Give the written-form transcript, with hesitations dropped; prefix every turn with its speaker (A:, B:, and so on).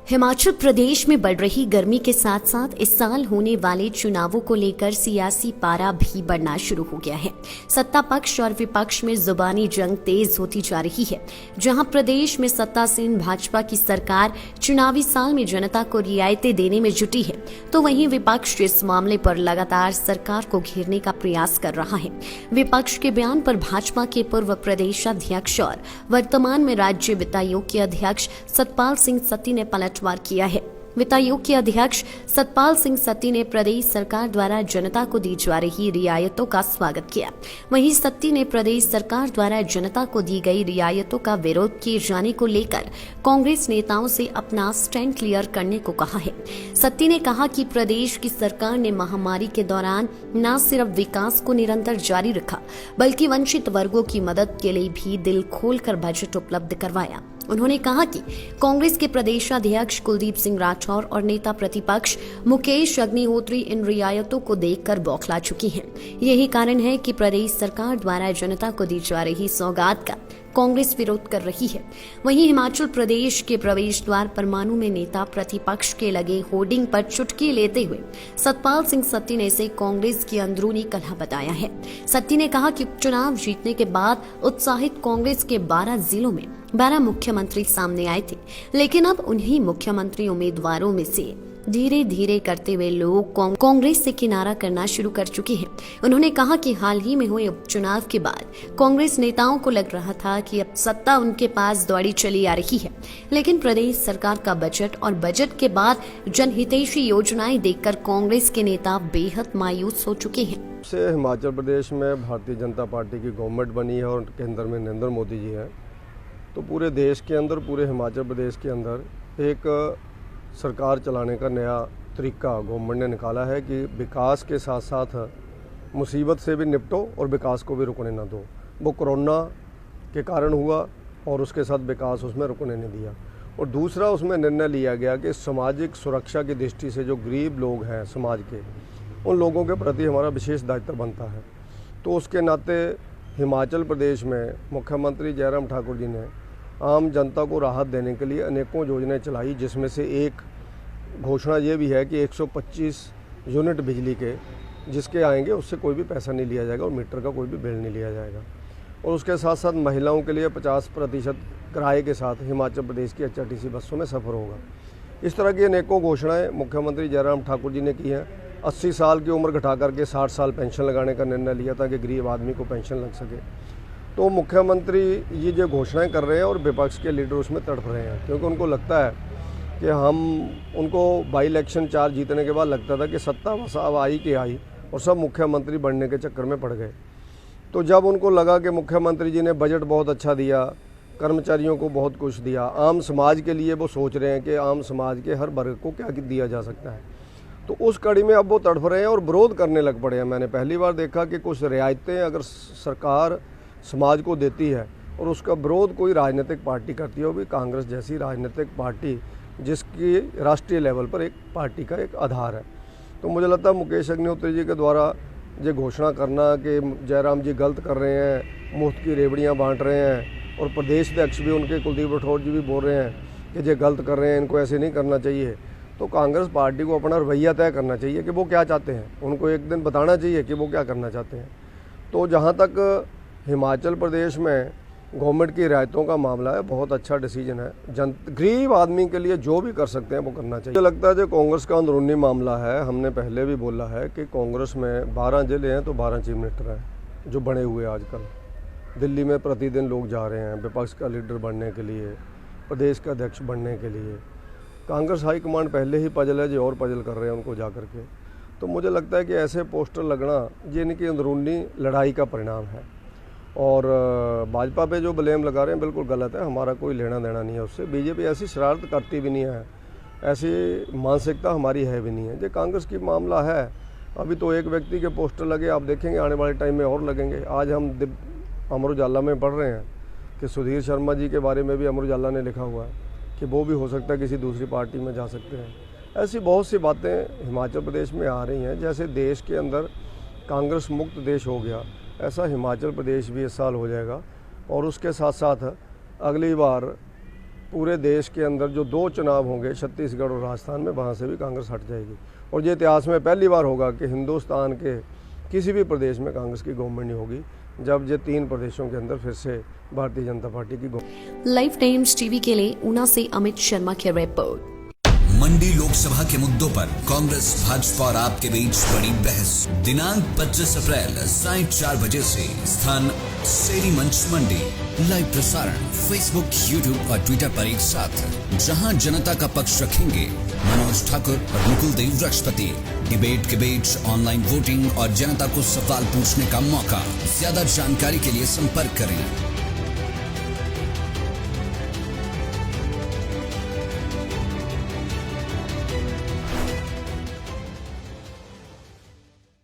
A: हिमाचल प्रदेश में बढ़ रही गर्मी के साथ साथ इस साल होने वाले चुनावों को लेकर सियासी पारा भी बढ़ना शुरू हो गया है। सत्ता पक्ष और विपक्ष में जुबानी जंग तेज होती जा रही है। जहां प्रदेश में सत्तासीन भाजपा की सरकार चुनावी साल में जनता को रियायतें देने में जुटी है, तो वहीं विपक्ष इस मामले पर लगातार सरकार को घेरने का प्रयास कर रहा है। विपक्ष के बयान पर भाजपा के पूर्व प्रदेश अध्यक्ष और वर्तमान में राज्य वित्त आयोग के अध्यक्ष सतपाल सिंह सत्ती ने पलटवार किया है। वित्त आयोग के अध्यक्ष सतपाल सिंह सत्ती ने प्रदेश सरकार द्वारा जनता को दी जा रही रियायतों का स्वागत किया। वहीं सत्ती ने प्रदेश सरकार द्वारा जनता को दी गई रियायतों का विरोध किए जाने को लेकर कांग्रेस नेताओं से अपना स्टैंड क्लियर करने को कहा है। सत्ती ने कहा कि प्रदेश की सरकार ने महामारी के दौरान न सिर्फ विकास को निरंतर जारी रखा, बल्कि वंचित वर्गों की मदद के लिए भी दिल खोलकर बजट उपलब्ध करवाया। उन्होंने कहा कि कांग्रेस के प्रदेश अध्यक्ष कुलदीप सिंह राठौर और नेता प्रतिपक्ष मुकेश अग्निहोत्री इन रियायतों को देखकर बौखला चुकी हैं। यही कारण है कि प्रदेश सरकार द्वारा जनता को दी जा रही सौगात का कांग्रेस विरोध कर रही है। वहीं हिमाचल प्रदेश के प्रवेश द्वार परमाणु में नेता प्रतिपक्ष के लगे होर्डिंग पर चुटकी लेते हुए सतपाल सिंह सत्ती ने इसे कांग्रेस की अंदरूनी कलह बताया है। सत्ती ने कहा कि चुनाव जीतने के बाद उत्साहित कांग्रेस के 12 जिलों में 12 मुख्यमंत्री सामने आए थे, लेकिन अब उन्हीं मुख्यमंत्री उम्मीदवारों में से धीरे धीरे करते हुए लोग कांग्रेस से किनारा करना शुरू कर चुके हैं। उन्होंने कहा कि हाल ही में हुए उपचुनाव के बाद कांग्रेस नेताओं को लग रहा था कि अब सत्ता उनके पास दौड़ी चली आ रही है, लेकिन प्रदेश सरकार का बजट और बजट के बाद जनहितैषी योजनाएं देखकर कांग्रेस के नेता बेहद मायूस हो चुके हैं।
B: से हिमाचल प्रदेश में भारतीय जनता पार्टी की गवर्नमेंट बनी है और केंद्र में नरेंद्र मोदी जी है, तो पूरे देश के अंदर, पूरे हिमाचल प्रदेश के अंदर एक सरकार चलाने का नया तरीका गवर्नमेंट ने निकाला है कि विकास के साथ साथ मुसीबत से भी निपटो और विकास को भी रुकने ना दो। वो कोरोना के कारण हुआ और उसके साथ विकास उसमें रुकने नहीं दिया। और दूसरा उसमें निर्णय लिया गया कि सामाजिक सुरक्षा की दृष्टि से जो गरीब लोग हैं समाज के, उन लोगों के प्रति हमारा विशेष दायित्व बनता है। तो उसके नाते हिमाचल प्रदेश में मुख्यमंत्री जयराम ठाकुर जी ने आम जनता को राहत देने के लिए अनेकों योजनाएं चलाई, जिसमें से एक घोषणा ये भी है कि 125 यूनिट बिजली के जिसके आएंगे उससे कोई भी पैसा नहीं लिया जाएगा और मीटर का कोई भी बिल नहीं लिया जाएगा। और उसके साथ साथ महिलाओं के लिए 50% किराए के साथ हिमाचल प्रदेश की HRTC बसों में सफ़र होगा। इस तरह की अनेकों घोषणाएँ मुख्यमंत्री जयराम ठाकुर जी ने की हैं। 80 साल की उम्र घटा करके 60 साल पेंशन लगाने का निर्णय लिया था कि गरीब आदमी को पेंशन लग सके। तो मुख्यमंत्री ये जो घोषणाएं कर रहे हैं और विपक्ष के लीडर उसमें तड़प रहे हैं, क्योंकि उनको लगता है कि उनको बाई इलेक्शन 4 जीतने के बाद लगता था कि सत्ता बस अब आई कि आई और सब मुख्यमंत्री बनने के चक्कर में पड़ गए। तो जब उनको लगा कि मुख्यमंत्री जी ने बजट बहुत अच्छा दिया, कर्मचारियों को बहुत कुछ दिया, आम समाज के लिए वो सोच रहे हैं कि आम समाज के हर वर्ग को क्या दिया जा सकता है, तो उस कड़ी में अब वो तड़प रहे हैं और विरोध करने लग पड़े हैं। मैंने पहली बार देखा कि कुछ रियायतें अगर सरकार समाज को देती है और उसका विरोध कोई राजनीतिक पार्टी करती है, वो भी कांग्रेस जैसी राजनीतिक पार्टी जिसकी राष्ट्रीय लेवल पर एक पार्टी का एक आधार है। तो मुझे लगता है मुकेश अग्निहोत्री जी के द्वारा ये घोषणा करना कि जयराम जी गलत कर रहे हैं, मुफ्त की रेवड़ियाँ बांट रहे हैं, और प्रदेश अध्यक्ष भी उनके कुलदीप राठौर जी भी बोल रहे हैं कि ये गलत कर रहे हैं, इनको ऐसे नहीं करना चाहिए। तो कांग्रेस पार्टी को अपना रवैया तय करना चाहिए कि वो क्या चाहते हैं, उनको एक दिन बताना चाहिए कि वो क्या करना चाहते हैं। तो जहाँ तक हिमाचल प्रदेश में गवर्नमेंट की रियायतों का मामला है, बहुत अच्छा डिसीजन है। गरीब आदमी के लिए जो भी कर सकते हैं वो करना चाहिए। मुझे लगता है जो कांग्रेस का अंदरूनी मामला है, हमने पहले भी बोला है कि कांग्रेस में 12 जिले हैं तो 12 चीफ मिनिस्टर हैं जो बने हुए आजकल। दिल्ली में प्रतिदिन लोग जा रहे हैं विपक्ष का लीडर बनने के लिए, प्रदेश का अध्यक्ष बनने के लिए। कांग्रेस हाईकमांड पहले ही पजल है, जो और पजल कर रहे हैं उनको जा करके। तो मुझे लगता है कि ऐसे पोस्टर लगना ये इनकी अंदरूनी लड़ाई का परिणाम है। और भाजपा पे जो ब्लेम लगा रहे हैं बिल्कुल गलत है, हमारा कोई लेना देना नहीं है उससे। बीजेपी ऐसी शरारत करती भी नहीं है, ऐसी मानसिकता हमारी है भी नहीं है। जो कांग्रेस की मामला है, अभी तो एक व्यक्ति के पोस्टर लगे, आप देखेंगे आने वाले टाइम में और लगेंगे। आज हम अमर उजाला में पढ़ रहे हैं कि सुधीर शर्मा जी के बारे में भी अमर उजाला ने लिखा हुआ है कि वो भी हो सकता है किसी दूसरी पार्टी में जा सकते हैं। ऐसी बहुत सी बातें हिमाचल प्रदेश में आ रही हैं। जैसे देश के अंदर कांग्रेस मुक्त देश हो गया, ऐसा हिमाचल प्रदेश भी इस साल हो जाएगा। और उसके साथ साथ अगली बार पूरे देश के अंदर जो 2 चुनाव होंगे छत्तीसगढ़ और राजस्थान में, वहाँ से भी कांग्रेस हट जाएगी। और ये इतिहास में पहली बार होगा कि हिंदुस्तान के किसी भी प्रदेश में कांग्रेस की गवर्नमेंट नहीं होगी, जब ये 3 प्रदेशों के अंदर फिर से भारतीय जनता पार्टी की गवर्नमेंट।
A: लाइव टाइम्स टीवी के लिए ऊना से अमित शर्मा की रिपोर्ट।
C: मंडी लोकसभा के मुद्दों पर कांग्रेस, भाजपा और आपके बीच बड़ी बहस। दिनांक 25 अप्रैल साय 4 बजे से। स्थान शेरी मंच मंडी। लाइव प्रसारण फेसबुक, यूट्यूब और ट्विटर पर एक साथ, जहां जनता का पक्ष रखेंगे मनोज ठाकुर और मुकुल देव रक्षपति। डिबेट, ऑनलाइन वोटिंग और जनता को सवाल पूछने का मौका। ज्यादा जानकारी के लिए संपर्क करें